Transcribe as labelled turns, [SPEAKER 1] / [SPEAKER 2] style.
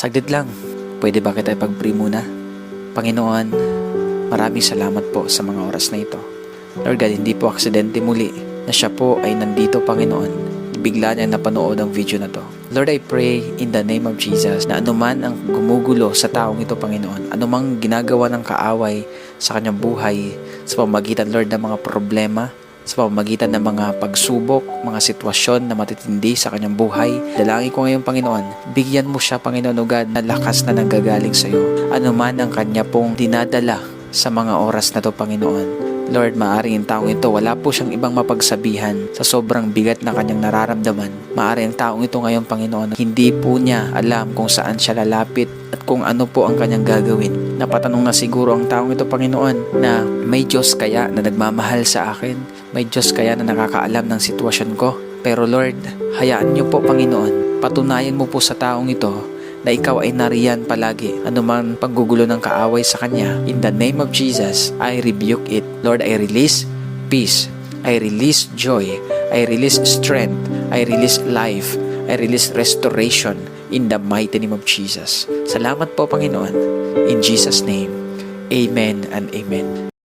[SPEAKER 1] Saglit lang, pwede ba kita ipag-pray muna? Panginoon, maraming salamat po sa mga oras na ito. Lord God, hindi po aksidente muli na siya po ay nandito, Panginoon. Bigla niya napanood ang video na to. Lord, I pray in the name of Jesus na anuman ang gumugulo sa taong ito, Panginoon, anumang ginagawa ng kaaway sa kanyang buhay, sa pamamagitan, Lord, ng mga problema, sa pamamagitan ng mga pagsubok, mga sitwasyon na matitindi sa kanyang buhay. Dalangin ko ngayon, Panginoon, bigyan mo siya, Panginoon o God, na lakas na nanggagaling sa iyo. Ano man ang kanya pong dinadala sa mga oras na to, Panginoon. Lord, maaaring ang taong ito, wala po siyang ibang mapagsabihan sa sobrang bigat na kanyang nararamdaman. Maaaring ang taong ito ngayon, Panginoon, hindi po niya alam kung saan siya lalapit at kung ano po ang kanyang gagawin. Napatanong na siguro ang taong ito, Panginoon, na may Diyos kaya na nagmamahal sa akin? May Diyos kaya na nakakaalam ng sitwasyon ko? Pero Lord, hayaan niyo po, Panginoon, patunayan mo po sa taong ito na ikaw ay nariyan palagi. Anuman paggugulo ng kaaway sa kanya, in the name of Jesus, I rebuke it. Lord, I release peace. I release joy. I release strength. I release life. I release restoration in the mighty name of Jesus. Salamat po, Panginoon. In Jesus' name, amen and amen.